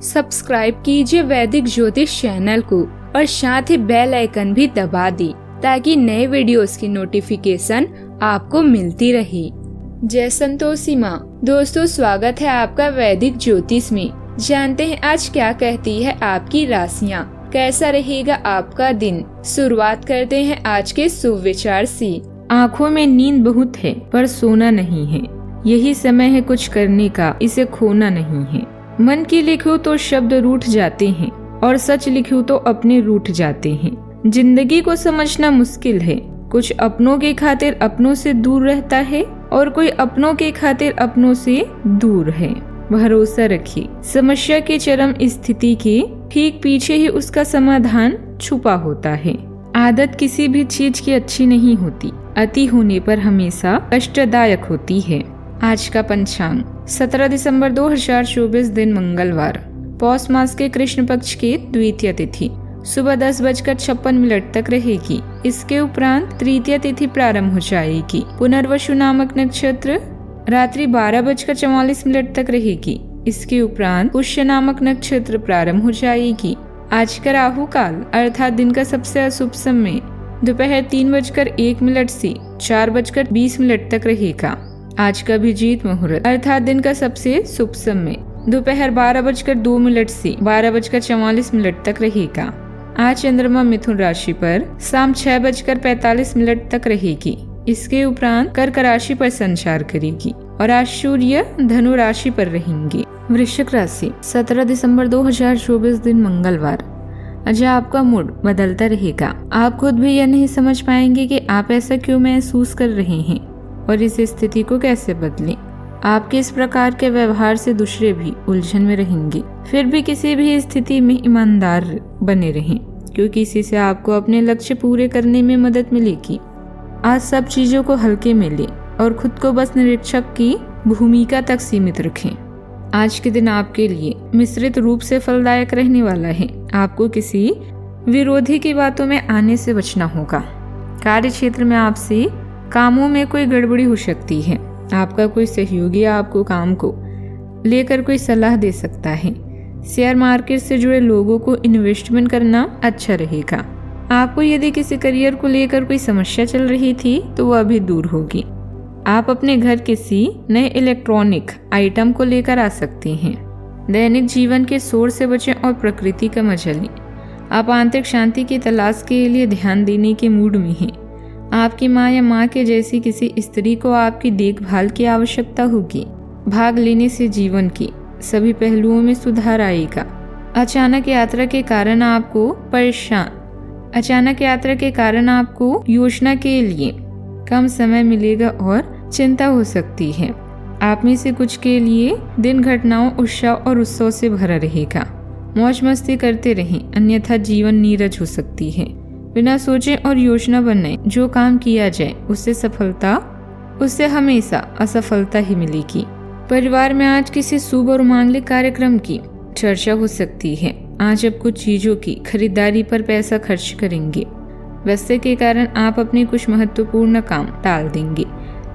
Subscribe कीजिए वैदिक ज्योतिष चैनल को और साथ ही बेल आइकन भी दबा दी ताकि नए वीडियोस की नोटिफिकेशन आपको मिलती रहे। जय संतोषी माँ। दोस्तों, स्वागत है आपका वैदिक ज्योतिष में। जानते हैं आज क्या कहती है आपकी राशियाँ, कैसा रहेगा आपका दिन। शुरुआत करते हैं आज के शुभ विचार से। आँखों में नींद बहुत है पर सोना नहीं है। यही समय है कुछ करने का, इसे खोना नहीं है। मन की लिखूं तो शब्द रूठ जाते हैं और सच लिखूं तो अपने रूठ जाते हैं। जिंदगी को समझना मुश्किल है। कुछ अपनों के खातिर अपनों से दूर रहता है और कोई अपनों के खातिर अपनों से दूर है। भरोसा रखिए, समस्या के चरम स्थिति के ठीक पीछे ही उसका समाधान छुपा होता है। आदत किसी भी चीज की अच्छी नहीं होती, अति होने पर हमेशा कष्टदायक होती है। आज का पंचांग 17 दिसंबर 2024 दिन मंगलवार, पौष मास के कृष्ण पक्ष की द्वितीय तिथि सुबह 10:56 तक रहेगी। इसके उपरांत तृतीय तिथि प्रारंभ हो जाएगी। पुनर्वसु नामक नक्षत्र रात्रि 12:44 तक रहेगी। इसके उपरांत पुष्य नामक नक्षत्र प्रारंभ हो जाएगी। आज का राहु काल अर्थात दिन का सबसे अशुभ समय दोपहर 3:01 से 4:20 तक रहेगा। आज का अभिजीत मुहूर्त अर्थात दिन का सबसे शुभ समय दोपहर 12:02 से 12:44 तक रहेगा। आज चंद्रमा मिथुन राशि पर शाम 6:45 तक रहेगी। इसके उपरांत कर्क राशि पर संचार करेगी और आज सूर्य धनु राशि पर रहेंगे। वृश्चिक राशि 17 दिसंबर 2024 दिन मंगलवार, आज आपका मूड बदलता रहेगा। आप खुद भी यह नहीं समझ पाएंगे कि आप ऐसा क्यों महसूस कर रहे हैं और इस स्थिति को कैसे बदलें। आपके इस प्रकार के व्यवहार से दूसरे भी उलझन में रहेंगे। फिर भी किसी भी स्थिति में ईमानदार बने रहें, क्योंकि इसी से आपको अपने लक्ष्य पूरे करने में मदद मिलेगी। आज सब चीजों को हल्के में लें और खुद को बस निरीक्षक की भूमिका तक सीमित रखें। आज के दिन आपके लिए मिश्रित रूप से फलदायक रहने वाला है। आपको किसी विरोधी की बातों में आने से बचना होगा। कार्य क्षेत्र में आपसे कामों में कोई गड़बड़ी हो सकती है। आपका कोई सहयोगी आपको काम को लेकर कोई सलाह दे सकता है। शेयर मार्केट से जुड़े लोगों को इन्वेस्टमेंट करना अच्छा रहेगा। आपको यदि किसी करियर को लेकर कोई समस्या चल रही थी तो वह भी दूर होगी। आप अपने घर किसी नए इलेक्ट्रॉनिक आइटम को लेकर आ सकते हैं। दैनिक जीवन के शोर से बचें और प्रकृति का मजा लें। आप आंतरिक शांति की तलाश के लिए ध्यान देने के मूड में हैं। आपकी माँ या माँ के जैसी किसी स्त्री को आपकी देखभाल की आवश्यकता होगी। भाग लेने से जीवन की सभी पहलुओं में सुधार आएगा। अचानक यात्रा के कारण आपको योजना के लिए कम समय मिलेगा और चिंता हो सकती है। आप में से कुछ के लिए दिन घटनाओं, उत्साह और उत्सव से भरा रहेगा। मौज मस्ती करते रहें, अन्यथा जीवन नीरज हो सकती है। बिना सोचे और योजना बनाए जो काम किया जाए उससे हमेशा असफलता ही मिलेगी। परिवार में आज किसी शुभ और मांगलिक कार्यक्रम की चर्चा हो सकती है। आज आप कुछ चीजों की खरीदारी पर पैसा खर्च करेंगे। व्यस्तता के कारण आप अपने कुछ महत्वपूर्ण काम टाल देंगे,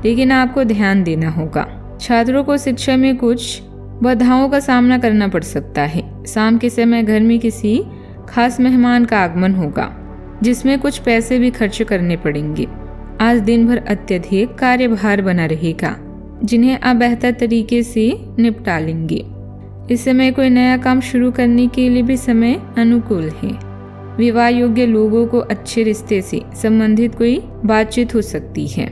लेकिन आपको ध्यान देना होगा। छात्रों को शिक्षा में कुछ बाधाओं का सामना करना पड़ सकता है। शाम के समय घर में किसी खास मेहमान का आगमन होगा, जिसमें कुछ पैसे भी खर्च करने पड़ेंगे। आज दिन भर अत्यधिक कार्यभार बना रहेगा, जिन्हें आप बेहतर तरीके से निपटा लेंगे। इस समय कोई नया काम शुरू करने के लिए भी समय अनुकूल है। विवाह योग्य लोगों को अच्छे रिश्ते से संबंधित कोई बातचीत हो सकती है।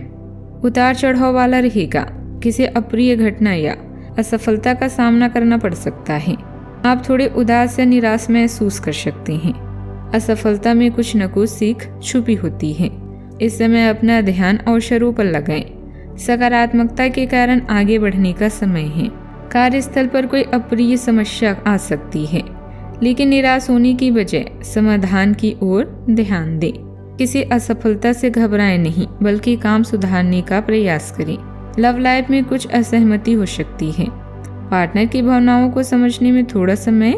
उतार चढ़ाव वाला रहेगा। किसी अप्रिय घटना या असफलता का सामना करना पड़ सकता है। आप थोड़े उदास या निराश महसूस कर सकते हैं। असफलता में कुछ न कुछ सीख छुपी होती है। इस समय अपना ध्यान अवसरों पर लगाएं। सकारात्मकता के कारण आगे बढ़ने का समय है। कार्यस्थल पर कोई अप्रिय समस्या आ सकती है, लेकिन निराश होने की बजाय समाधान की ओर ध्यान दें। किसी असफलता से घबराएं नहीं, बल्कि काम सुधारने का प्रयास करें। लव लाइफ में कुछ असहमति हो सकती है। पार्टनर की भावनाओं को समझने में थोड़ा समय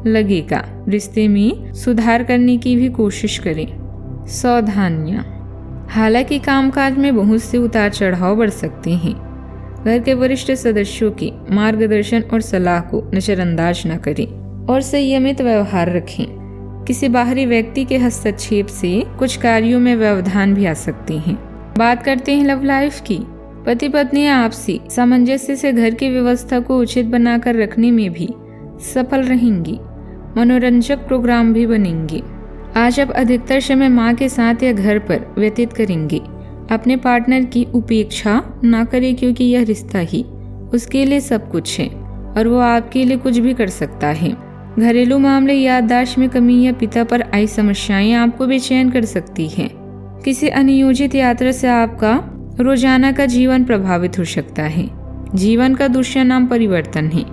लगेगा। रिश्ते में सुधार करने की भी कोशिश करें। सावधानियां, हालांकि कामकाज में बहुत से उतार चढ़ाव बढ़ सकते हैं। घर के वरिष्ठ सदस्यों के मार्गदर्शन और सलाह को नजरअंदाज न करें और संयमित व्यवहार रखें। किसी बाहरी व्यक्ति के हस्तक्षेप से कुछ कार्यों में व्यवधान भी आ सकते हैं। बात करते हैं लव लाइफ की। पति पत्नी आपसी सामंजस्य से घर की व्यवस्था को उचित बनाकर रखने में भी सफल रहेंगी। मनोरंजक प्रोग्राम भी बनेंगे। आज आप अधिकतर समय माँ के साथ या घर पर व्यतीत करेंगे। अपने पार्टनर की उपेक्षा ना करें, क्योंकि यह रिश्ता ही उसके लिए सब कुछ है और वो आपके लिए कुछ भी कर सकता है। घरेलू मामले, याददाश्त में कमी या पिता पर आई समस्याएं आपको बेचैन कर सकती हैं। किसी अनियोजित यात्रा से आपका रोजाना का जीवन प्रभावित हो सकता है। जीवन का दूसरा नाम परिवर्तन है,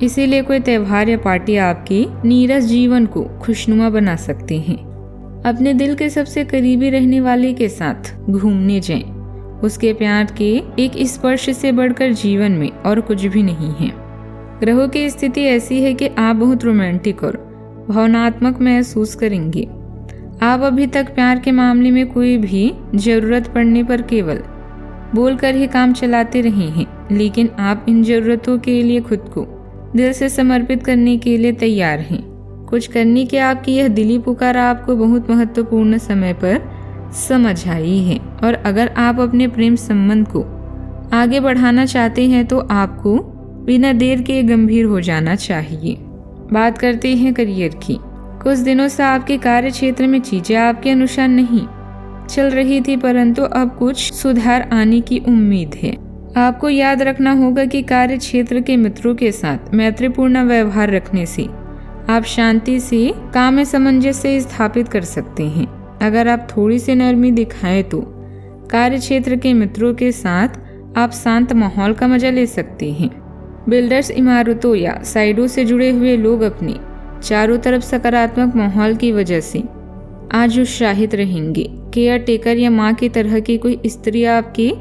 इसीलिए कोई त्योहार या पार्टी आपके नीरस जीवन को खुशनुमा बना सकते हैं। अपने दिल के सबसे करीबी रहने वाले के साथ घूमने जाएं। उसके प्यार के एक स्पर्श से बढ़कर जीवन में और कुछ भी नहीं है। ग्रहों की स्थिति ऐसी है कि आप बहुत रोमांटिक और भावनात्मक महसूस करेंगे। आप अभी तक प्यार के मामले में कोई भी जरूरत पड़ने पर केवल बोलकर ही काम चलाते रहे हैं, लेकिन आप इन जरूरतों के लिए खुद को दिल से समर्पित करने के लिए तैयार हैं। कुछ करने की आपकी यह दिली पुकार आपको बहुत महत्वपूर्ण समय पर समझ आई है, और अगर आप अपने प्रेम संबंध को आगे बढ़ाना चाहते हैं तो आपको बिना देर के गंभीर हो जाना चाहिए। बात करते हैं करियर की। कुछ दिनों से आपके कार्य क्षेत्र में चीजें आपके अनुसार नहीं चल रही थी, परंतु अब कुछ सुधार आने की उम्मीद है। आपको याद रखना होगा कि कार्य क्षेत्र के मित्रों के साथ मैत्रीपूर्ण व्यवहार रखने से आप शांति से काम में सामंजस्य स्थापित कर सकते हैं। अगर आप थोड़ी सी नरमी दिखाएं तो कार्य क्षेत्र के मित्रों के साथ आप शांत माहौल का मजा ले सकते हैं। बिल्डर्स, इमारतों या साइडों से जुड़े हुए लोग अपने चारों तरफ सकारात्मक माहौल की वजह से आज उत्साहित रहेंगे। केयर टेकर या माँ की तरह की कोई स्त्री आपके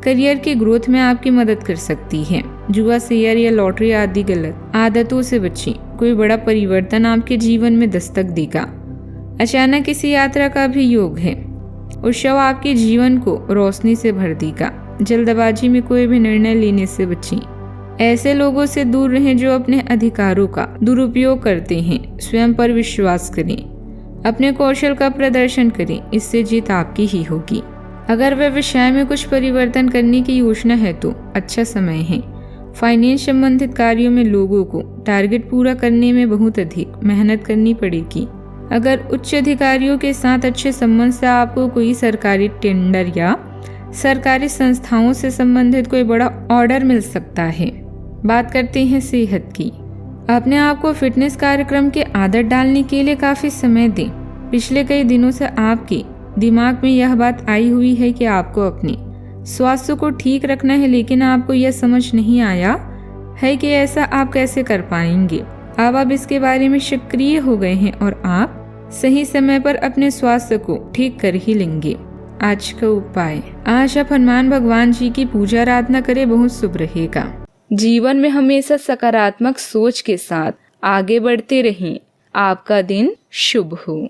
करियर की ग्रोथ में आपकी मदद कर सकती है। जुआ, शेयर या लॉटरी आदि गलत आदतों से बचें। कोई बड़ा परिवर्तन आपके जीवन में दस्तक देगा। अचानक किसी यात्रा का भी योग है। उत्सव आपके जीवन को रोशनी से भर देगा। जल्दबाजी में कोई भी निर्णय लेने से बचें। ऐसे लोगों से दूर रहें जो अपने अधिकारों का दुरुपयोग करते हैं। स्वयं पर विश्वास करें। अपने कौशल का प्रदर्शन करें, इससे जीत आपकी ही होगी। अगर व्यवसाय में कुछ परिवर्तन करने की योजना है तो अच्छा समय है। फाइनेंस संबंधित कार्यों में लोगों को टारगेट पूरा करने में बहुत अधिक मेहनत करनी पड़ेगी। अगर उच्च अधिकारियों के साथ अच्छे संबंध से आपको कोई सरकारी टेंडर या सरकारी संस्थाओं से संबंधित कोई बड़ा ऑर्डर मिल सकता है। बात करते हैं सेहत की। अपने आप को फिटनेस कार्यक्रम की आदत डालने के लिए काफी समय दें। पिछले कई दिनों से आपके दिमाग में यह बात आई हुई है कि आपको अपने स्वास्थ्य को ठीक रखना है, लेकिन आपको यह समझ नहीं आया है कि ऐसा आप कैसे कर पाएंगे। अब आप इसके बारे में सक्रिय हो गए हैं और आप सही समय पर अपने स्वास्थ्य को ठीक कर ही लेंगे। आज का उपाय, आज आप हनुमान भगवान जी की पूजा आराधना करें, बहुत शुभ रहेगा। जीवन में हमेशा सकारात्मक सोच के साथ आगे बढ़ते रहें। आपका दिन शुभ हो।